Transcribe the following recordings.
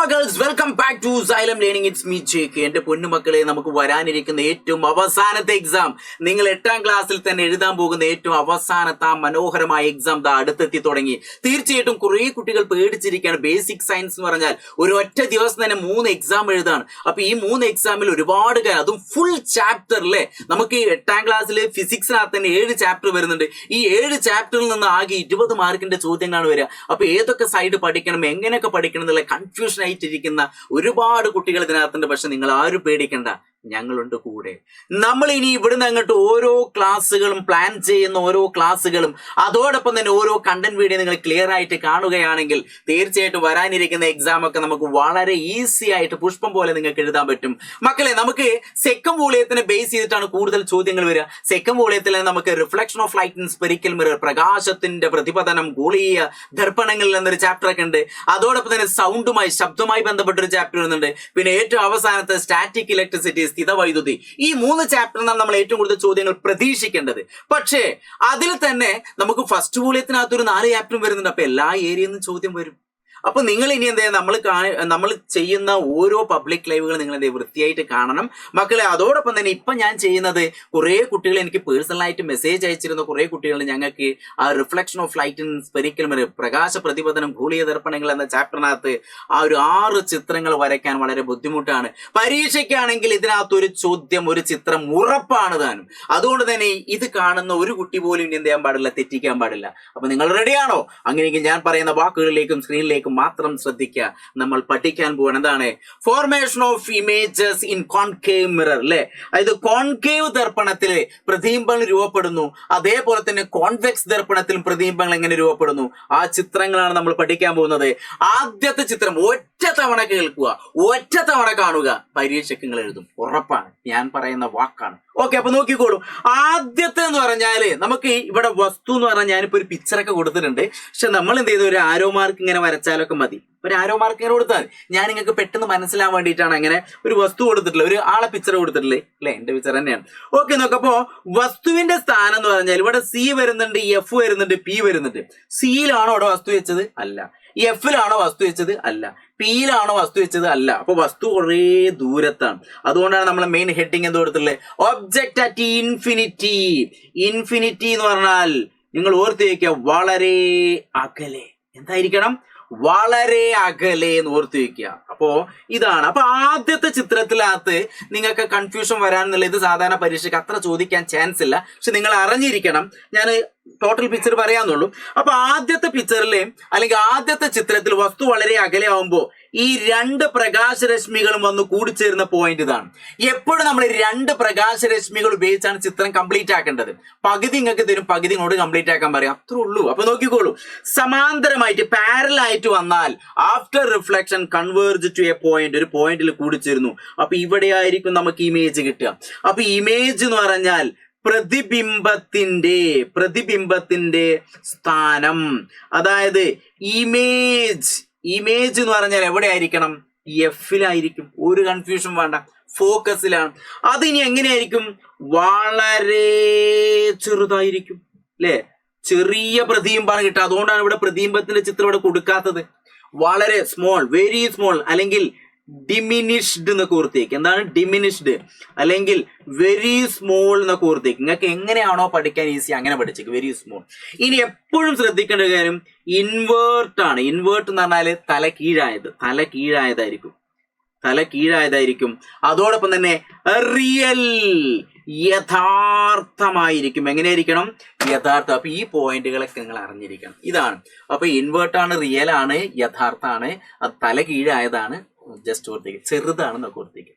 മക്കൾസ്, welcome back to Xylem learning. It's me Jake. എന്റെ പൊന്നുമക്കളെ, നമുക്ക് വരാനിരിക്കുന്ന ഏറ്റവും അവസാനത്തെ എക്സാം, നിങ്ങൾ 8ാം ക്ലാസ്സിൽ തന്നെ എഴുതാൻ പോകുന്ന ഏറ്റവും അവസാനത്തെ ആ മനോഹരമായ എക്സാം അടുത്തെത്തി തുടങ്ങി. തീർച്ചയായിട്ടും കുറെ കുട്ടികൾ പേടിച്ചിരിക്കുകയാണ്. ബേസിക് സയൻസ് എന്ന് പറഞ്ഞാൽ ഒരു ഒറ്റ ദിവസം തന്നെ 3 എക്സാം എഴുതാണ്. അപ്പൊ ഈ 3 എക്സാമിൽ ഒരുപാട് കാര്യം, അതും ഫുൾ ചാപ്റ്റർ അല്ലേ. നമുക്ക് 8ാം ക്ലാസ്സിൽ ഫിസിക്സിനകത്ത് തന്നെ 7 ചാപ്റ്റർ വരുന്നുണ്ട്. ഈ 7 ചാപ്റ്ററിൽ നിന്ന് ആകെ 20 മാർക്കിന്റെ ചോദ്യങ്ങളാണ് വരിക. അപ്പൊ ഏതൊക്കെ സൈഡ് പഠിക്കണം, എങ്ങനെയൊക്കെ പഠിക്കണം എന്നുള്ള കൺഫ്യൂഷൻ ആയിട്ടിരിക്കുന്ന ഒരുപാട് കുട്ടികൾ ഇതിനകത്തുണ്ട്. പക്ഷെ നിങ്ങൾ ആരും പേടിക്കണ്ട, ഞങ്ങളുണ്ട് കൂടെ. നമ്മൾ ഇനി ഇവിടുന്ന് അങ്ങോട്ട് ഓരോ ക്ലാസ്സുകളും പ്ലാൻ ചെയ്യുന്ന ഓരോ ക്ലാസ്സുകളും അതോടൊപ്പം തന്നെ ഓരോ കണ്ടന്റ് വീഡിയോ നിങ്ങൾ ക്ലിയർ ആയിട്ട് കാണുകയാണെങ്കിൽ തീർച്ചയായിട്ടും വരാനിരിക്കുന്ന എക്സാം ഒക്കെ നമുക്ക് വളരെ ഈസി ആയിട്ട് പുഷ്പം പോലെ നിങ്ങൾക്ക് എഴുതാൻ പറ്റും. മക്കളെ, നമുക്ക് സെക്കൻഡ് വോളിയത്തിനെ ബേസ് ചെയ്തിട്ടാണ് കൂടുതൽ ചോദ്യങ്ങൾ വരിക. സെക്കൻഡ് വോളിയത്തിൽ നമുക്ക് reflection of light in spherical mirror, പ്രകാശത്തിന്റെ പ്രതിപതനം, ഗോളീയ ദർപ്പണങ്ങളിൽ എന്നൊരു ചാപ്റ്റർ ഒക്കെ ഉണ്ട്. അതോടൊപ്പം തന്നെ ശബ്ദവുമായി ബന്ധപ്പെട്ട ഒരു ചാപ്റ്റർ വരുന്നുണ്ട്. പിന്നെ ഏറ്റവും അവസാനത്തെ സ്റ്റാറ്റിക് ഇലക്ട്രിസിറ്റി, സ്ഥിതവൈദ്യുതി. ഈ 3 ചാപ്റ്ററിനാണ് നമ്മൾ ഏറ്റവും കൂടുതൽ ചോദ്യങ്ങൾ പ്രതീക്ഷിക്കേണ്ടത്. പക്ഷേ അതിൽ തന്നെ നമുക്ക് ഫസ്റ്റ് വോളിയത്തിനകത്ത് ഒരു 4 ചാപ്റ്ററും വരുന്നുണ്ട്. അപ്പൊ എല്ലാ ഏരിയയിൽ നിന്നും ചോദ്യം വരും. അപ്പൊ നിങ്ങൾ ഇനി എന്ത് ചെയ്യുക, നമ്മൾ ചെയ്യുന്ന ഓരോ പബ്ലിക് ലൈവുകൾ നിങ്ങൾ എന്ത് വൃത്തിയായിട്ട് കാണണം മക്കളെ. അതോടൊപ്പം തന്നെ ഇപ്പൊ ഞാൻ ചെയ്യുന്നത്, കുറെ കുട്ടികൾ എനിക്ക് പേഴ്സണലായിട്ട് മെസ്സേജ് അയച്ചിരുന്ന കുറെ കുട്ടികൾ ഞങ്ങൾക്ക് ആ reflection of light in spherical mirror, പ്രകാശ പ്രതിപതനം, ഗോളീയ ദർപ്പണങ്ങൾ എന്ന ചാപ്റ്ററിനകത്ത് ആ ഒരു 6 ചിത്രങ്ങൾ വരയ്ക്കാൻ വളരെ ബുദ്ധിമുട്ടാണ്. പരീക്ഷയ്ക്കാണെങ്കിൽ ഇതിനകത്ത് ഒരു ചോദ്യം, ഒരു ചിത്രം ഉറപ്പാണ് താനും. അതുകൊണ്ട് തന്നെ ഇത് കാണുന്ന ഒരു കുട്ടി പോലും ഇനി എന്ത് ചെയ്യാൻ പാടില്ല, തെറ്റിക്കാൻ പാടില്ല. അപ്പൊ നിങ്ങൾ റെഡിയാണോ? അങ്ങനെയെങ്കിൽ ഞാൻ പറയുന്ന വാക്കുകളിലേക്കും സ്ക്രീനിലേക്കും മാത്രം ശ്രദ്ധിക്കുക. നമ്മൾ പഠിക്കാൻ പോവാണ് എന്താണ്, formation of images in concave mirror അല്ലെ. അതായത് കോൺകേവ് ദർപ്പണത്തിൽ പ്രതിബിംബങ്ങൾ രൂപപ്പെടുന്നു, അതേപോലെ തന്നെ കോൺവെക്സ് ദർപ്പണത്തിലും പ്രതിബിംബങ്ങൾ എങ്ങനെ രൂപപ്പെടുന്നു, ആ ചിത്രങ്ങളാണ് നമ്മൾ പഠിക്കാൻ പോകുന്നത്. ആദ്യത്തെ ചിത്രം ഒറ്റ തവണ കേൾക്കുക, ഒറ്റ തവണ കാണുക, പരീക്ഷയ്ക്ക് നിങ്ങൾ എഴുതും, ഉറപ്പാണ്. ഞാൻ പറയുന്ന വാക്കാണ്. ഓക്കെ, അപ്പൊ നോക്കിക്കോളൂ. ആദ്യത്തെ എന്ന് പറഞ്ഞാല് നമുക്ക് ഇവിടെ വസ്തു എന്ന് പറഞ്ഞാൽ ഞാനിപ്പോ ഒരു പിക്ചറൊക്കെ കൊടുത്തിട്ടുണ്ട്. പക്ഷെ നമ്മൾ എന്ത് ചെയ്തു, ഒരു ആരോ മാർക്ക് ഇങ്ങനെ വരച്ചാലൊക്കെ മതി. ഒരു ആരോ മാർക്ക് ഇങ്ങനെ കൊടുത്താൽ ഞാൻ നിങ്ങൾക്ക് പെട്ടെന്ന് മനസ്സിലാൻ വേണ്ടിയിട്ടാണ് അങ്ങനെ ഒരു വസ്തു കൊടുത്തിട്ടില്ല, ഒരു ആളെ പിക്ചർ കൊടുത്തിട്ടില്ലേ അല്ലെ. എന്റെ പിക്ചർ തന്നെയാണ്. ഓക്കെ, നോക്കപ്പോ വസ്തുവിന്റെ സ്ഥാനം എന്ന് പറഞ്ഞാൽ ഇവിടെ സി വരുന്നുണ്ട്, എഫ് വരുന്നുണ്ട്, പി വരുന്നുണ്ട്. സിയിലാണോ ഇവിടെ വസ്തു വെച്ചത്? അല്ല. എഫിലാണോ വസ്തു വെച്ചത്? അല്ല. പിയിലാണോ വസ്തു വെച്ചത്? അല്ല. അപ്പൊ വസ്തു കുറേ ദൂരത്താണ്. അതുകൊണ്ടാണ് നമ്മൾ മെയിൻ ഹെഡിങ് എന്ത് കൊടുത്തിട്ടുള്ളത്, ഒബ്ജക്റ്റ് അറ്റ് ഇൻഫിനിറ്റി. ഇൻഫിനിറ്റി എന്ന് പറഞ്ഞാൽ നിങ്ങൾ ഓർത്ത് വയ്ക്കുക, വളരെ അകലെ. എന്തായിരിക്കണം? വളരെ അകലെ എന്ന് ഓർത്ത് വയ്ക്കുക. അപ്പോ ഇതാണ്. അപ്പൊ ആദ്യത്തെ ചിത്രത്തിനകത്ത് നിങ്ങൾക്ക് കൺഫ്യൂഷൻ വരാനെന്നുള്ള, ഇത് സാധാരണ പരീക്ഷയ്ക്ക് അത്ര ചോദിക്കാൻ ചാൻസ് ഇല്ല. പക്ഷെ നിങ്ങൾ അറിഞ്ഞിരിക്കണം, ഞാൻ ടോട്ടൽ പിക്ചർ പറയാന്നുള്ളൂ. അപ്പൊ ആദ്യത്തെ പിക്ചറിലെ അല്ലെങ്കിൽ ആദ്യത്തെ ചിത്രത്തിൽ വസ്തു വളരെ അകലെ ആവുമ്പോൾ ഈ 2 പ്രകാശരശ്മികളും വന്ന് കൂടിച്ചേരുന്ന പോയിന്റ് ഇതാണ്. എപ്പോഴും നമ്മൾ 2 പ്രകാശരശ്മികൾ ഉപയോഗിച്ചാണ് ചിത്രം കംപ്ലീറ്റ് ആക്കേണ്ടത്. പകുതി നിങ്ങൾക്ക് തരും, പകുതി ഇങ്ങോട്ട് കംപ്ലീറ്റ് ആക്കാൻ പറയാം, അത്രേ ഉള്ളൂ. അപ്പൊ നോക്കിക്കോളൂ, സമാന്തരമായിട്ട് പാരലൽ ആയിട്ട് വന്നാൽ after reflection converge to a point, ഒരു പോയിന്റിൽ കൂടിച്ചേരുന്നു. അപ്പൊ ഇവിടെ ആയിരിക്കും നമുക്ക് ഇമേജ് കിട്ടുക. അപ്പൊ ഇമേജ് എന്ന് പറഞ്ഞാൽ പ്രതിബിംബത്തിന്റെ സ്ഥാനം. അതായത് ഇമേജ് എന്ന് പറഞ്ഞാൽ എവിടെ ആയിരിക്കണം? എഫിലായിരിക്കും. ഒരു കൺഫ്യൂഷൻ വേണ്ട, ഫോക്കസിലാണ്. അതിനി എങ്ങനെയായിരിക്കും? വളരെ ചെറുതായിരിക്കും അല്ലെ. ചെറിയ പ്രതിബിംബമാണ് കിട്ടുക. അതുകൊണ്ടാണ് ഇവിടെ പ്രതിബിംബത്തിന്റെ ചിത്രം ഇവിടെ കൊടുക്കാത്തത്. വളരെ സ്മോൾ, വെരി സ്മോൾ, അല്ലെങ്കിൽ ഡിമിനിഷ്ഡ് എന്നൊക്കെ ഓർത്തേക്ക്. എന്താണ് ഡിമിനിഷ്ഡ്? അല്ലെങ്കിൽ വെരി സ്മോൾ എന്നൊക്കെ ഓർത്തേക്ക്. നിങ്ങൾക്ക് എങ്ങനെയാണോ പഠിക്കാൻ ഈസി അങ്ങനെ പഠിച്ചേക്ക്, വെരി സ്മോൾ. ഇനി എപ്പോഴും ശ്രദ്ധിക്കേണ്ട കാര്യം ഇൻവേർട്ട് ആണ്. ഇൻവേർട്ട് എന്ന് പറഞ്ഞാല് തല കീഴായതായിരിക്കും. അതോടൊപ്പം തന്നെ റിയൽ, യഥാർത്ഥമായിരിക്കും. എങ്ങനെയായിരിക്കണം? യഥാർത്ഥം. അപ്പൊ ഈ പോയിന്റുകളൊക്കെ നിങ്ങൾ അറിഞ്ഞിരിക്കണം. ഇതാണ്. അപ്പൊ ഇൻവേർട്ടാണ്, റിയൽ ആണ്, യഥാർത്ഥാണ്, അത് തല കീഴായതാണ്, ജസ്റ്റ് ഓർത്തേക്ക്, ചെറുതാണെന്നൊക്കെ ഓർത്തേക്ക്.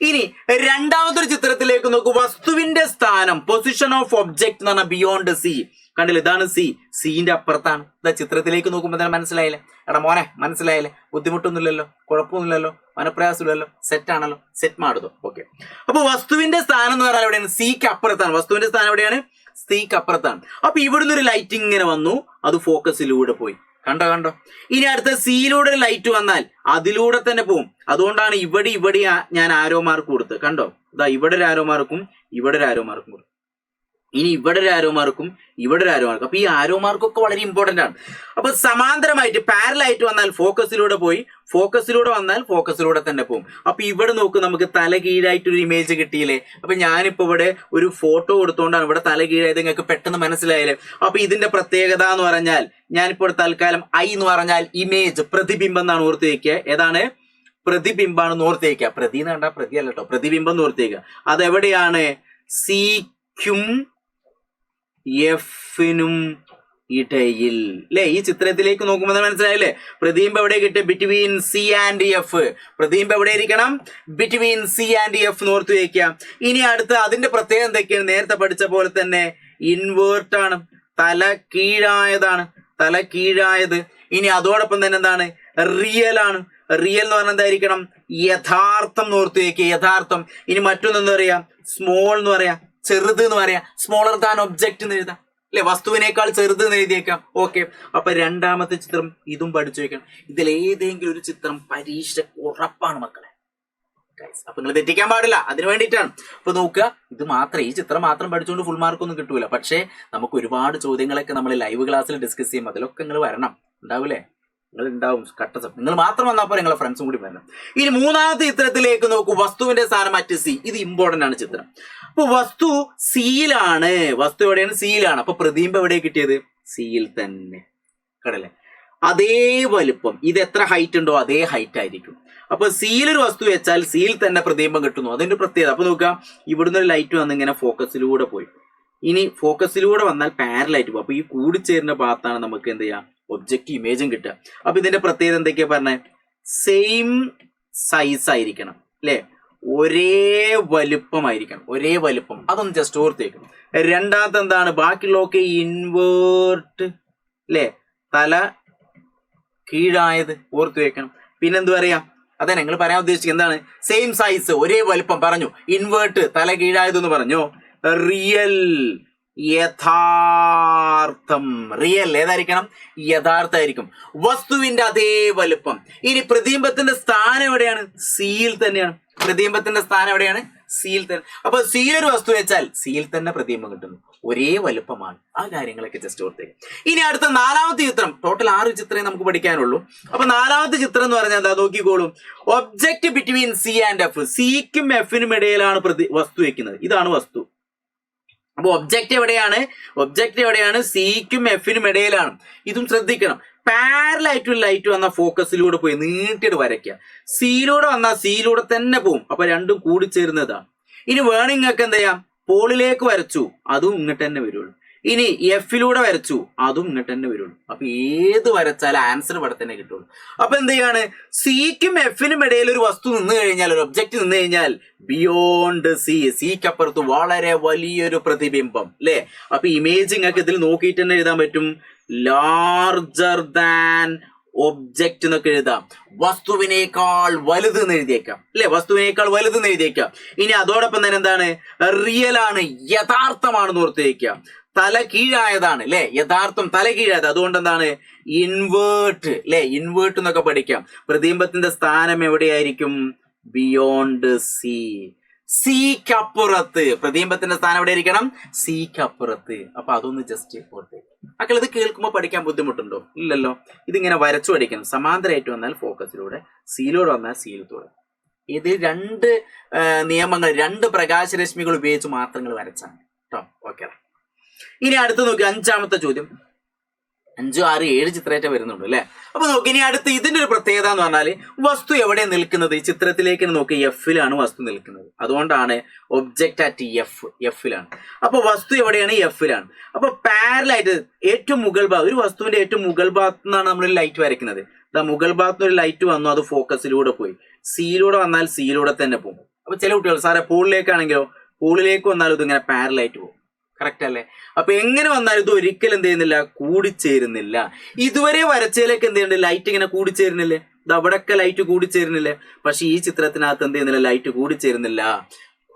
ഇനി രണ്ടാമതൊരു ചിത്രത്തിലേക്ക് നോക്കൂ. വസ്തുവിന്റെ സ്ഥാനം, പൊസിഷൻ ഓഫ് ഒബ്ജക്ട് എന്ന് പറഞ്ഞാൽ ബിയോണ്ട് സി. കണ്ടില്ല, ഇതാണ് സി. സീന്റെ അപ്പുറത്താണ്. ഇതാ ചിത്രത്തിലേക്ക് നോക്കുമ്പോൾ തന്നെ മനസ്സിലായില്ലേ? എടാ മോനെ, മനസ്സിലായില്ലേ? ബുദ്ധിമുട്ടൊന്നുമില്ലല്ലോ, കുഴപ്പമൊന്നുമില്ലല്ലോ, മനപ്രയാസമില്ലല്ലോ, സെറ്റ് ആണല്ലോ, സെറ്റ് മാടുതോ. ഓക്കെ, അപ്പൊ വസ്തുവിന്റെ സ്ഥാനം എന്ന് പറഞ്ഞാൽ എവിടെയാണ്? സിക്ക് അപ്പുറത്താണ്. വസ്തുവിന്റെ സ്ഥാനം എവിടെയാണ്? സിക്ക് അപ്പുറത്താണ്. അപ്പൊ ഇവിടുന്ന് ഒരു ലൈറ്റ് ഇങ്ങനെ വന്നു, അത് ഫോക്കസിലൂടെ പോയി. കണ്ടോ? ഇനി അടുത്ത സിയിലൂടെ ഒരു ലൈറ്റ് വന്നാൽ അതിലൂടെ തന്നെ പോകും. അതുകൊണ്ടാണ് ഇവിടെ ഞാൻ ആരോ മാർക്ക് കൊടുത്ത്. കണ്ടോ? ഇതാ ഇവിടെ ഒരു ആരോ മാർക്കും ഇവിടെ ഒരു ആരോ മാർക്കും കൊടുത്തു. ഇനി ഇവിടെ ഒരു ആരോ മാർക്കും ഇവിടെ ഒരു ആരോ മാർക്കും. അപ്പൊ ഈ ആരോ മാർക്കൊക്കെ വളരെ ഇമ്പോർട്ടന്റ് ആണ്. അപ്പൊ സമാന്തരമായിട്ട് പാരലായിട്ട് വന്നാൽ ഫോക്കസിലൂടെ പോയി, ഫോക്കസിലൂടെ വന്നാൽ ഫോക്കസിലൂടെ തന്നെ പോകും. അപ്പൊ ഇവിടെ നോക്ക്, നമുക്ക് തല കീഴായിട്ട് ഒരു ഇമേജ് കിട്ടിയില്ലേ? അപ്പൊ ഞാനിപ്പോ ഇവിടെ ഒരു ഫോട്ടോ കൊടുത്തുകൊണ്ടാണ് ഇവിടെ തല കീഴായത്, നിങ്ങൾക്ക് പെട്ടെന്ന് മനസ്സിലായില്ലേ? അപ്പൊ ഇതിന്റെ പ്രത്യേകത എന്ന് പറഞ്ഞാൽ, ഞാനിപ്പോൾ തൽക്കാലം ഐ എന്ന് പറഞ്ഞാൽ ഇമേജ്, പ്രതിബിംബം എന്നാണ് ഓർത്ത് വയ്ക്കുക. ഏതാണ്? പ്രതിബിംബാണ് ഓർത്ത് വയ്ക്കുക. പ്രതി എന്ന് കണ്ടാൽ പ്രതി അല്ല കേട്ടോ, പ്രതിബിംബം എന്ന് ഓർത്ത് വയ്ക്കുക. അതെവിടെയാണ്? സിക്കും എഫിനും ഇടയിൽ അല്ലെ? ഈ ചിത്രത്തിലേക്ക് നോക്കുമ്പോൾ മനസ്സിലായില്ലേ? പ്രതിബിംബം എവിടെ കിട്ടും? Between C and F. പ്രതിബിംബം എവിടെ ഇരിക്കണം? Between C and F north വയ്ക്കാം. ഇനി അടുത്ത അതിന്റെ പ്രത്യേകത എന്തൊക്കെയാണ്? നേരത്തെ പഠിച്ച പോലെ തന്നെ ഇൻവേർട്ട് ആണ്, തല കീഴായതാണ്, തല കീഴായത്. ഇനി അതോടൊപ്പം തന്നെ എന്താണ്? റിയൽ ആണ്. റിയൽ എന്ന് പറഞ്ഞാൽ എന്തായിരിക്കണം? യഥാർത്ഥം നോർത്ത് വയ്ക്കുക, യഥാർത്ഥം. ഇനി മറ്റൊന്ന് എന്താ പറയാ? സ്മോൾ എന്ന് പറയാ, ചെറുത് എന്ന് പറയാ. സ്മോളർ ദാൻ ഒബ്ജക്റ്റ് എന്ന് എഴുതാം അല്ലെ? വസ്തുവിനേക്കാൾ ചെറുത് എന്ന് എഴുതിയേക്കാം. ഓക്കെ, അപ്പൊ രണ്ടാമത്തെ ചിത്രം ഇതും പഠിച്ചു വെക്കണം. ഇതിൽ ഏതെങ്കിലും ഒരു ചിത്രം പരീക്ഷ ഉറപ്പാണ് മക്കളെ. അപ്പൊ നിങ്ങൾ തെറ്റിക്കാൻ പാടില്ല, അതിന് വേണ്ടിയിട്ടാണ്. അപ്പൊ നോക്കുക, ഇത് മാത്രം, ഈ ചിത്രം മാത്രം പഠിച്ചുകൊണ്ട് ഫുൾ മാർക്ക് ഒന്നും കിട്ടൂല. പക്ഷേ നമുക്ക് ഒരുപാട് ചോദ്യങ്ങളൊക്കെ നമ്മൾ ലൈവ് ക്ലാസ്സിൽ ഡിസ്കസ് ചെയ്യും. അതിലൊക്കെ നിങ്ങൾ വരണം, ഉണ്ടാവൂലേ? നിങ്ങൾ ഉണ്ടാവും കട്ടസം. നിങ്ങൾ മാത്രം വന്നപ്പോൾ നിങ്ങളെ ഫ്രണ്ട്സും കൂടി വരണം. ഇനി മൂന്നാമത്തെ ചിത്രത്തിലേക്ക് നോക്കൂ. വസ്തുവിന്റെ സ്ഥാനം മറ്റ് സി. ഇത് ഇമ്പോർട്ടന്റ് ആണ് ചിത്രം. അപ്പൊ വസ്തു സിയിലാണ്. വസ്തു എവിടെയാണ്? സിയിലാണ്. അപ്പൊ പ്രതിബിംബം എവിടെ കിട്ടിയത്? സിയിൽ തന്നെ. കടല്ലേ? അതേ വലുപ്പം, ഇത് എത്ര ഹൈറ്റ് ഉണ്ടോ അതേ ഹൈറ്റ് ആയിരിക്കും. അപ്പൊ സിയിലൊരു വസ്തു വെച്ചാൽ സിയിൽ തന്നെ പ്രതിബിംബം കിട്ടുന്നു. അതിന്റെ പ്രത്യേകത. അപ്പൊ നോക്കാം, ഇവിടുന്ന് ഒരു ലൈറ്റ് വന്ന് ഇങ്ങനെ ഫോക്കസിലൂടെ പോയി. ഇനി ഫോക്കസിലൂടെ വന്നാൽ പാരലായിട്ട് പോകും. അപ്പൊ ഈ കൂടിച്ചേരുന്ന ഭാഗത്താണ് നമുക്ക് എന്ത് ചെയ്യാം? ഒബ്ജക്റ്റ് ഇമേജും കിട്ടുക. അപ്പൊ ഇതിന്റെ പ്രത്യേകത എന്തൊക്കെയാ പറഞ്ഞേ? സെയിം സൈസ് ആയിരിക്കണം അല്ലെ? ഒരേ വലുപ്പമായിരിക്കണം, ഒരേ വലുപ്പം. അതൊന്ന് ജസ്റ്റ് ഓർത്തേക്കും. രണ്ടാമത്തെ എന്താണ്? ബാക്കിയുള്ളതൊക്കെ ഇൻവേർട്ട് അല്ലെ? തല കീഴായത് ഓർത്തു വെക്കണം. പിന്നെന്ത് പറയാ? അതെ, നിങ്ങൾ പറയാൻ ഉദ്ദേശിക്കുന്നത് എന്താണ്? സെയിം സൈസ്, ഒരേ വലുപ്പം പറഞ്ഞു. ഇൻവേർട്ട്, തല കീഴായതെന്ന് പറഞ്ഞു. റിയൽ, യഥാർത്ഥം. റിയൽ ഏതായിരിക്കണം? യഥാർത്ഥമായിരിക്കും. വസ്തുവിന്റെ അതേ വലുപ്പം. ഇനി പ്രതിബിംബത്തിന്റെ സ്ഥാനം എവിടെയാണ്? സിയിൽ തന്നെയാണ്. പ്രതിബിംബത്തിന്റെ സ്ഥാനം എവിടെയാണ്? സിയിൽ തന്നെ. അപ്പൊ സിയിൽ ഒരു വസ്തു വെച്ചാൽ സിയിൽ തന്നെ പ്രതിബിംബം കിട്ടുന്നു. ഒരേ വലുപ്പമാണ്. ആ കാര്യങ്ങളൊക്കെ ജസ്റ്റ് ഓർത്തേക്ക്. ഇനി അടുത്ത നാലാമത്തെ ചിത്രം. ടോട്ടൽ 6 ചിത്രമേ നമുക്ക് പഠിക്കാനുള്ളൂ. അപ്പൊ നാലാമത്തെ ചിത്രം എന്ന് പറഞ്ഞാൽ എന്താ? നോക്കിക്കോളൂ. Object between C and F. സിക്കും എഫിനും ഇടയിലാണ് വസ്തു വെക്കുന്നത്. ഇതാണ് വസ്തു. അപ്പൊ ഒബ്ജക്റ്റ് എവിടെയാണ്? ഒബ്ജക്റ്റ് എവിടെയാണ്? സിക്കും എഫിനും ഇടയിലാണ്. ഇതും ശ്രദ്ധിക്കണം. പാരലായിട്ട് ലൈറ്റ് വന്ന ഫോക്കസിലൂടെ പോയി നീട്ടിയിട്ട് വരയ്ക്കുക. സിയിലൂടെ വന്നാൽ സിയിലൂടെ തന്നെ പോകും. അപ്പൊ രണ്ടും കൂടിച്ചേരുന്നതാണ്. ഇനി വേണമെങ്കിൽ എന്ത് ചെയ്യാം? പോളിലേക്ക് വരച്ചു, അതും ഇങ്ങോട്ട് തന്നെ വരുള്ളൂ. ഇനി എഫിലൂടെ വരച്ചു, അതും ഇങ്ങോട്ട് തന്നെ വരുള്ളൂ. അപ്പൊ ഏത് വരച്ചാലും ആൻസർ ഇവിടെ തന്നെ കിട്ടുള്ളൂ. അപ്പൊ എന്ത് ചെയ്യാണ്? സിക്കും എഫിനും ഇടയിൽ ഒരു വസ്തു നിന്ന് കഴിഞ്ഞാൽ, ഒരു ഒബ്ജക്റ്റ് നിന്ന് കഴിഞ്ഞാൽ ബിയോണ്ട് സി, സിക്കപ്പുറത്ത് വളരെ വലിയൊരു പ്രതിബിംബം അല്ലെ? അപ്പൊ ഇമേജ് നിങ്ങൾക്ക് ഇതിൽ നോക്കിയിട്ട് തന്നെ എഴുതാൻ പറ്റും. ലാർജർ ദാൻ ഒബ്ജക്റ്റ് എന്നൊക്കെ എഴുതാം. വസ്തുവിനേക്കാൾ വലുത് എന്ന് എഴുതിയേക്കാം അല്ലെ? വസ്തുവിനേക്കാൾ വലുത് എന്ന് എഴുതിയേക്കാം. ഇനി അതോടൊപ്പം തന്നെ എന്താണ്? റിയൽ ആണ്, യഥാർത്ഥമാണെന്ന് ഓർത്ത് വയ്ക്കാം. തല കീഴായതാണ് അല്ലെ? യഥാർത്ഥം തല കീഴായത്. അതുകൊണ്ട് എന്താണ്? ഇൻവേർട്ട് അല്ലെ? ഇൻവേർട്ട് എന്നൊക്കെ പഠിക്കാം. പ്രതിബിംബത്തിന്റെ സ്ഥാനം എവിടെയായിരിക്കും? Beyond C, സിക്കപ്പുറത്ത്. പ്രതിബിംബത്തിന്റെ സ്ഥാനം എവിടെ ഇരിക്കണം? സിക്കപ്പുറത്ത്. അപ്പൊ അതൊന്ന് ജസ്റ്റ് ഓർത്തേക്ക്. മക്കൾ ഇത് കേൾക്കുമ്പോൾ പഠിക്കാൻ ബുദ്ധിമുട്ടുണ്ടോ? ഇല്ലല്ലോ. ഇതിങ്ങനെ വരച്ചു പഠിക്കണം. സമാന്തരമായിട്ട് വന്നാൽ ഫോക്കസിലൂടെ, സിയിലൂടെ വന്നാൽ സിയിലൂടെ. ഇത് 2 നിയമങ്ങൾ, 2 പ്രകാശരശ്മികൾ ഉപയോഗിച്ച് മാത്രങ്ങൾ വരച്ചാണ് കേട്ടോ. ഓക്കെ. ഇനി അടുത്ത് നോക്കി 5ാമത്തെ ചോദ്യം. 5, 6, 7 ചിത്രമായിട്ട് വരുന്നുണ്ട് അല്ലെ? അപ്പൊ നോക്കി, ഇനി അടുത്ത് ഇതിന്റെ ഒരു പ്രത്യേകത എന്ന് പറഞ്ഞാല് വസ്തു എവിടെ നിൽക്കുന്നത്? ഈ ചിത്രത്തിലേക്ക് നോക്കി, എഫിലാണ് വസ്തു നിൽക്കുന്നത്. അതുകൊണ്ടാണ് ഒബ്ജക്റ്റ് അറ്റ് എഫിലാണ്. അപ്പൊ വസ്തു എവിടെയാണ്? എഫിലാണ്. അപ്പൊ പാരലായിട്ട് ഏറ്റവും മുകൾ ഭാഗം, ഒരു വസ്തുവിന്റെ ഏറ്റവും മുകൾ ഭാഗത്തു നിന്നാണ് നമ്മൾ ലൈറ്റ് വരയ്ക്കുന്നത്. മുകൾ ഭാഗത്ത് ഒരു ലൈറ്റ് വന്നു, അത് ഫോക്കസിലൂടെ പോയി. സിയിലൂടെ വന്നാൽ സിയിലൂടെ തന്നെ പോകും. അപ്പൊ ചില കുട്ടികൾ സാറേ പൂളിലേക്കാണെങ്കിലോ, പൂളിലേക്ക് വന്നാലും ഇതിങ്ങനെ പാരലായിട്ട് പോകും. കറക്റ്റ് അല്ലേ? അപ്പൊ എങ്ങനെ വന്നാലും ഇത് ഒരിക്കലും എന്ത് ചെയ്യുന്നില്ല? കൂടിച്ചേരുന്നില്ല. ഇതുവരെ വരച്ചതിലേക്ക് എന്ത് ചെയ്യുന്നുണ്ട്? ലൈറ്റ് ഇങ്ങനെ കൂടിച്ചേരുന്നില്ലേ? ഇത് അവിടെയൊക്കെ ലൈറ്റ് കൂടിച്ചേരുന്നില്ലേ? പക്ഷെ ഈ ചിത്രത്തിനകത്ത് എന്ത് ചെയ്യുന്നില്ല? ലൈറ്റ് കൂടിച്ചേരുന്നില്ല.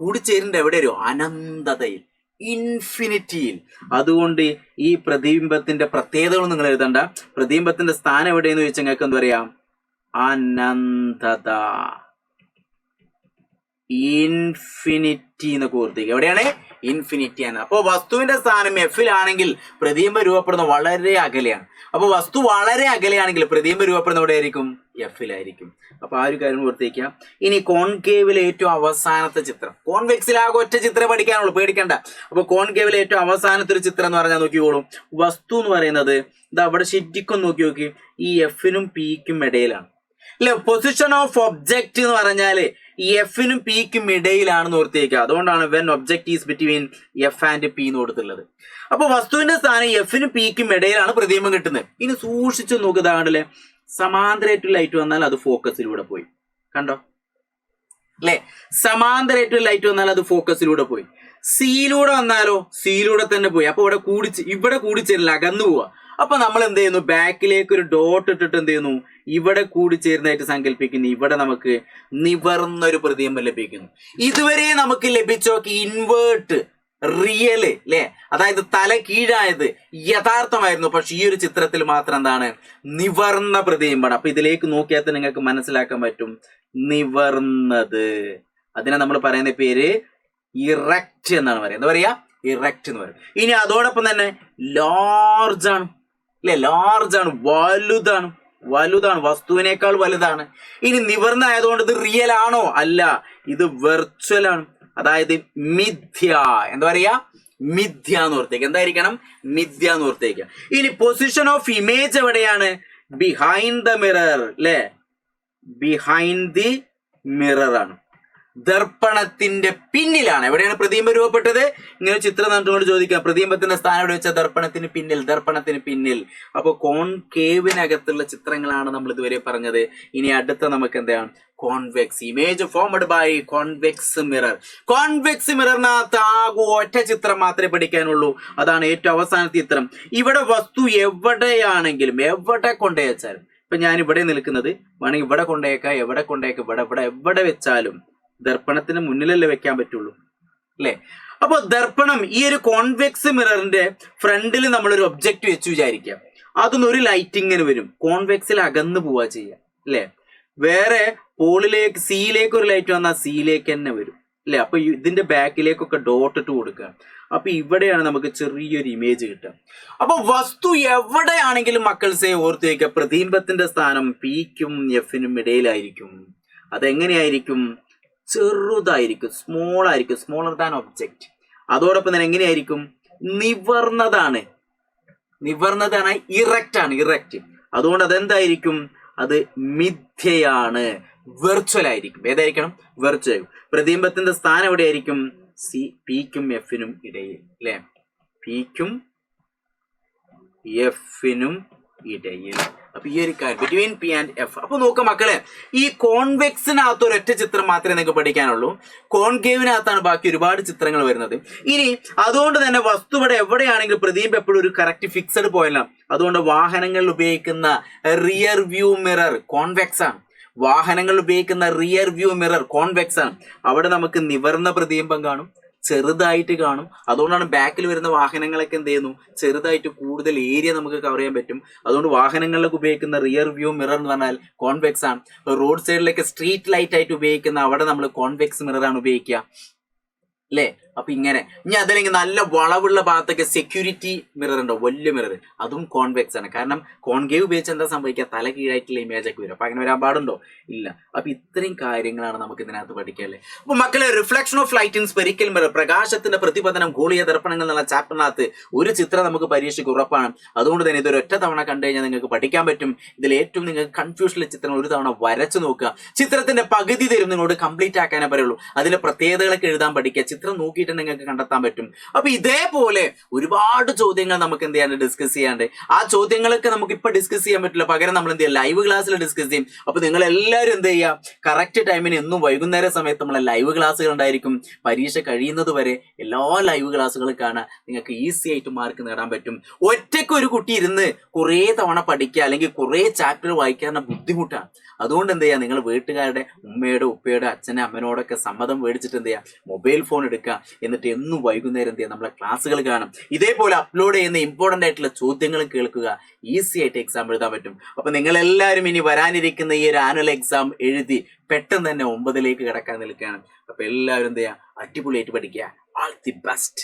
കൂടിച്ചേരുന്നത് എവിടെ? ഒരു അനന്തതയിൽ, ഇൻഫിനിറ്റിയിൽ. അതുകൊണ്ട് ഈ പ്രതിബിംബത്തിന്റെ പ്രത്യേകതകൾ നിങ്ങൾ എഴുതണ്ട. പ്രതിബിംബത്തിന്റെ സ്ഥാനം എവിടെയെന്ന് ചോദിച്ചാൽ നിങ്ങൾക്ക് എന്ത് പറയാം? അനന്തത. ഇൻഫിനിറ്റി എന്നൊക്കെ ഓർത്തേക്ക്. എവിടെയാണ്? ഇൻഫിനിറ്റി ആണ്. അപ്പോൾ വസ്തുവിന്റെ സ്ഥാനം എഫിലാണെങ്കിൽ പ്രതിബിംബം രൂപപ്പെടുന്ന വളരെ അകലെയാണ്. അപ്പൊ വസ്തു വളരെ അകലെയാണെങ്കിൽ പ്രതിബിംബം രൂപപ്പെടുന്ന എവിടെ ആയിരിക്കും? എഫിലായിരിക്കും. അപ്പൊ ആ ഒരു കാര്യം ഓർത്തേക്കാം. ഇനി കോൺകേവിലെ ഏറ്റവും അവസാനത്തെ ചിത്രം, കോൺവെക്സിലാകെ ഒറ്റ ചിത്രം പഠിക്കാനുള്ളൂ, പേടിക്കണ്ട. അപ്പൊ കോൺകേവിലെ ഏറ്റവും അവസാനത്തെ ഒരു ചിത്രം എന്ന് പറഞ്ഞാൽ നോക്കിക്കോളൂ. വസ്തു എന്ന് പറയുന്നത് ഇത് അവിടെ ശരിക്കും നോക്കി ഈ എഫിനും പിക്കും ഇടയിലാണ് അല്ലെ. പൊസിഷൻ ഓഫ് ഒബ്ജക്റ്റ് എന്ന് പറഞ്ഞാല് ഈ എഫിനും പിക്കും ഇടയിലാണെന്ന് ഓർത്തേക്കുക. അതുകൊണ്ടാണ് when object is between F and P എന്ന് കൊടുത്തുള്ളത്. അപ്പൊ വസ്തുവിന്റെ സ്ഥാനം എഫിനും പിക്കും ഇടയിലാണ് പ്രതിബിംബം കിട്ടുന്നത്. ഇനി സൂക്ഷിച്ചു നോക്കുന്നതാണല്ലേ, സമാന്തരമായിട്ടുള്ള ലൈറ്റ് വന്നാൽ അത് ഫോക്കസിലൂടെ പോയി, കണ്ടോ അല്ലെ? സമാന്തരമായിട്ടുള്ള ലൈറ്റ് വന്നാൽ അത് ഫോക്കസിലൂടെ പോയി. സിയിലൂടെ വന്നാലോ സിയിലൂടെ തന്നെ പോയി. അപ്പൊ ഇവിടെ കൂടിച്ചേരില്ല, അകന്നു പോവാ. അപ്പൊ നമ്മൾ എന്ത് ചെയ്യുന്നു? ബാക്കിലേക്ക് ഒരു ഡോട്ട് ഇട്ടിട്ട് എന്ത് ചെയ്യുന്നു? ഇവിടെ കൂടിച്ചേരുന്നതായിട്ട് സങ്കല്പിക്കുന്നു. ഇവിടെ നമുക്ക് നിവർന്നൊരു പ്രതിബിംബം ലഭിക്കുന്നു. ഇതുവരെ നമുക്ക് ലഭിച്ചോക്കെ ഇൻവേർട്ട് റിയല് അല്ലെ, അതായത് തല കീഴായത് യഥാർത്ഥമായിരുന്നു. പക്ഷെ ഈ ഒരു ചിത്രത്തിൽ മാത്രം എന്താണ്? നിവർന്ന പ്രതിബിംബമാണ്. അപ്പൊ ഇതിലേക്ക് നോക്കിയാൽ നിങ്ങൾക്ക് മനസ്സിലാക്കാൻ പറ്റും നിവർന്നത്. അതിനെ നമ്മൾ പറയുന്ന പേര് ഇറക്റ്റ് എന്നാണ് പറയുന്നത്. എന്താ പറയാ? ഇറക്റ്റ് എന്ന് പറയും. ഇനി അതോടൊപ്പം തന്നെ ലാർജ് ആണ് അല്ലെ, ലാർജ് ആണ്, വലുതാണ്, വസ്തുവിനേക്കാൾ വലുതാണ്. ഇനി നിവർന്നായതുകൊണ്ട് ഇത് റിയൽ ആണോ? അല്ല, ഇത് വെർച്വൽ ആണ്, അതായത് മിഥ്യ. എന്താ പറയാ? മിഥ്യ എന്ന് ഓർത്തേക്ക്. എന്തായിരിക്കണം? മിഥ്യ എന്ന് ഓർത്തേക്ക്. ഇനി പൊസിഷൻ ഓഫ് ഇമേജ് എവിടെയാണ്? ബിഹൈൻഡ് ദ മിറർ അല്ലെ, ബിഹൈൻഡ് ദി മിറർ ആണ്, ദർപ്പണത്തിന്റെ പിന്നിലാണ്. എവിടെയാണ് പ്രതിബിംബം രൂപപ്പെട്ടത്? ഇങ്ങനെ ചിത്രം കണ്ടുകൊണ്ട് ചോദിക്കാം, പ്രതിബിംബത്തിന്റെ സ്ഥാനം എവിടെ വെച്ചാൽ ദർപ്പണത്തിന് പിന്നിൽ. അപ്പൊ കോൺകേവിനകത്തുള്ള ചിത്രങ്ങളാണ് നമ്മൾ ഇതുവരെ പറഞ്ഞത്. ഇനി അടുത്ത നമുക്ക് എന്താണ്? Convex image formed by convex mirror. Convex മിററിനകത്ത് ആകെ ഒറ്റ ചിത്രം മാത്രമേ പഠിക്കാനുള്ളൂ. അതാണ് ഏറ്റവും അവസാനത്തെ ചിത്രം. ഇവിടെ വസ്തു എവിടെയാണെങ്കിലും എവിടെ കൊണ്ടുവച്ചാലും, ഇപ്പൊ ഞാൻ ഇവിടെ നിൽക്കുന്നത് വേണമെങ്കിൽ ഇവിടെ കൊണ്ടേക്കാം, എവിടെ വെച്ചാലും ദർപ്പണത്തിന് മുന്നിലല്ലേ വെക്കാൻ പറ്റുള്ളൂ അല്ലെ. അപ്പൊ ദർപ്പണം ഈ ഒരു കോൺവെക്സ് മിററിന്റെ ഫ്രണ്ടിൽ നമ്മളൊരു ഒബ്ജക്റ്റ് വെച്ച് വിചാരിക്കാം. അതൊന്നും ഒരു ലൈറ്റിങ്ങിന് വരും, കോൺവെക്സിൽ അകന്നു പോവാ ചെയ്യുക അല്ലെ. വേറെ പോളിലേക്ക് സിയിലേക്ക് ഒരു ലൈറ്റ് വന്നാൽ സിയിലേക്ക് തന്നെ വരും അല്ലെ. അപ്പൊ ഇതിന്റെ ബാക്കിലേക്കൊക്കെ ഡോട്ട് ഇട്ട് കൊടുക്കുക. അപ്പൊ ഇവിടെയാണ് നമുക്ക് ചെറിയൊരു ഇമേജ് കിട്ടുക. അപ്പൊ വസ്തു എവിടെയാണെങ്കിലും മക്കൾസെ ഓർത്ത് വയ്ക്കുക, പ്രതിബിംബത്തിന്റെ സ്ഥാനം പിക്കും എഫിനും ഇടയിലായിരിക്കും. അതെങ്ങനെയായിരിക്കും? ചെറുതായിരിക്കും, സ്മോളർ ദാൻ ഒബ്ജക്റ്റ്. അതോടൊപ്പം തന്നെ എങ്ങനെയായിരിക്കും? നിവർന്നതാണ്, ഇറക്റ്റ്. അതുകൊണ്ട് അതെന്തായിരിക്കും? അത് മിഥ്യയാണ്, വെർച്വൽ ആയിരിക്കും. ഏതായിരിക്കണം? വെർച്വൽ. പ്രതിബിംബത്തിന്റെ സ്ഥാനം എവിടെയായിരിക്കും? പിക്കും എഫിനും ഇടയിൽ അല്ലെ, പിക്കും എഫിനും ഇടയിൽ. അപ്പൊ ഈ ഒരു കാര്യം ബിറ്റ്വീൻ പി ആൻഡ് എഫ്. അപ്പൊ നോക്കാം മക്കളെ, ഈ കോൺവെക്സിനകത്ത് ഒരൊറ്റ ചിത്രം മാത്രമേ നിങ്ങൾക്ക് പഠിക്കാനുള്ളൂ. കോൺകേവിനകത്താണ് ബാക്കി ഒരുപാട് ചിത്രങ്ങൾ വരുന്നത്. ഇനി അതുകൊണ്ട് തന്നെ വസ്തു ഇവിടെ എവിടെയാണെങ്കിലും പ്രതിബിംബം എപ്പോഴും ഒരു കറക്റ്റ് ഫിക്സഡ് പോയല്ല. അതുകൊണ്ട് വാഹനങ്ങളിൽ ഉപയോഗിക്കുന്ന റിയർ വ്യൂ മിറർ കോൺവെക്സ് ആണ്. അവിടെ നമുക്ക് നിവർന്ന പ്രതിബിംബം കാണും, ചെറുതായിട്ട് കാണും. അതുകൊണ്ടാണ് ബാക്കിൽ വരുന്ന വാഹനങ്ങളൊക്കെ എന്ത് ചെയ്യുന്നു? ചെറുതായിട്ട് കൂടുതൽ ഏരിയ നമുക്ക് കവർ ചെയ്യാൻ പറ്റും. അതുകൊണ്ട് വാഹനങ്ങളിലൊക്കെ ഉപയോഗിക്കുന്ന റിയർ വ്യൂ മിറർ എന്ന് പറഞ്ഞാൽ കോൺവെക്സ് ആണ്. റോഡ് സൈഡിലൊക്കെ സ്ട്രീറ്റ് ലൈറ്റ് ആയിട്ട് ഉപയോഗിക്കുന്ന അവിടെ നമ്മൾ കോൺവെക്സ് മിറർ ആണ് ഉപയോഗിക്കുക അല്ലേ. അപ്പൊ ഇങ്ങനെ ഇനി അതല്ലെങ്കിൽ നല്ല വളവുള്ള ഭാഗത്തൊക്കെ സെക്യൂരിറ്റി മിറർ ഉണ്ടോ, വലിയ മിറർ, അതും കോൺവെക്സ് ആണ്. കാരണം കോൺകേവ് ഉപയോഗിച്ച് എന്താ സംഭവിക്കുക? തല കീഴായിട്ടുള്ള ഇമേജ് ഒക്കെ വരും. അപ്പൊ അങ്ങനെ വരാൻ പാടുണ്ടോ? ഇല്ല. അപ്പൊ ഇത്രയും കാര്യങ്ങളാണ് നമുക്ക് ഇതിനകത്ത് പഠിക്കാല്ലേ. അപ്പൊ മക്കളെ, reflection of light in spherical mirror, പ്രകാശത്തിന്റെ പ്രതിപതനം ഗോളീയ ദർപ്പണങ്ങൾ എന്നുള്ള ചാപ്റ്ററിനകത്ത് ഒരു ചിത്രം നമുക്ക് പരീക്ഷയ്ക്ക് ഉറപ്പാണ്. അതുകൊണ്ട് തന്നെ ഇതൊരു ഒറ്റ തവണ കണ്ടു കഴിഞ്ഞാൽ നിങ്ങൾക്ക് പഠിക്കാൻ പറ്റും. ഇതിൽ ഏറ്റവും നിങ്ങൾക്ക് കൺഫ്യൂഷനുള്ള ചിത്രം ഒരു തവണ വരച്ചു നോക്കുക. ചിത്രത്തിന്റെ പകുതി തരും, നിങ്ങളോട് കംപ്ലീറ്റ് ആക്കാനേ പറയുള്ളൂ. അതിലെ പ്രത്യേകതകളൊക്കെ എഴുതാൻ പഠിക്കുക. ചിത്രം നോക്കിയിട്ട് നിങ്ങൾക്ക് കണ്ടെത്താൻ പറ്റും. അപ്പൊ ഇതേപോലെ ഒരുപാട് ചോദ്യങ്ങൾ നമുക്ക് എന്ത് ചെയ്യാണ്ട് ഡിസ്കസ് ചെയ്യാണ്ട്. ആ ചോദ്യങ്ങളൊക്കെ നമുക്ക് ഇപ്പൊ ഡിസ്കസ് ചെയ്യാൻ പറ്റില്ല, പകരം നമ്മൾ എന്ത് ചെയ്യാം? ലൈവ് ക്ലാസ്സിൽ ഡിസ്കസ് ചെയ്യും. അപ്പൊ നിങ്ങൾ എല്ലാവരും എന്ത് ചെയ്യുക? കറക്റ്റ് ടൈമിന് എന്നും വൈകുന്നേര സമയത്ത് നമ്മളെ ലൈവ് ക്ലാസ്സുകൾ ഉണ്ടായിരിക്കും. പരീക്ഷ കഴിയുന്നത് വരെ എല്ലാ ലൈവ് ക്ലാസ്സുകളും കാണാൻ നിങ്ങൾക്ക് ഈസി ആയിട്ട് മാർക്ക് നേടാൻ പറ്റും. ഒറ്റയ്ക്ക് ഒരു കുട്ടി ഇരുന്ന് കുറെ തവണ പഠിക്കുക അല്ലെങ്കിൽ കുറെ ചാപ്റ്റർ വായിക്കാൻ ബുദ്ധിമുട്ടാണ്. അതുകൊണ്ട് എന്ത് ചെയ്യുക? നിങ്ങൾ വീട്ടുകാരുടെ ഉമ്മയുടെ ഉപ്പയുടെ അച്ഛനെ അമ്മനോടൊക്കെ സമ്മതം മേടിച്ചിട്ട് എന്ത് ചെയ്യുക? മൊബൈൽ ഫോൺ എടുക്കുക. എന്നിട്ട് എന്നും വൈകുന്നേരം എന്ത് ചെയ്യുക, നമ്മളെ ക്ലാസ്സുകൾ കാണും. ഇതേപോലെ അപ്ലോഡ് ചെയ്യുന്ന ഇമ്പോർട്ടൻ്റ് ആയിട്ടുള്ള ചോദ്യങ്ങളും കേൾക്കുക. ഈസി ആയിട്ട് എക്സാം എഴുതാൻ പറ്റും. അപ്പൊ നിങ്ങൾ എല്ലാവരും ഇനി വരാനിരിക്കുന്ന ഈ ഒരു ആനുവൽ എക്സാം എഴുതി പെട്ടെന്ന് തന്നെ 9ലേക്ക് കിടക്കാൻ നിൽക്കുകയാണ്. അപ്പൊ എല്ലാവരും എന്ത് ചെയ്യുക, അടിപൊളിയായിട്ട് പഠിക്കുക. All the best.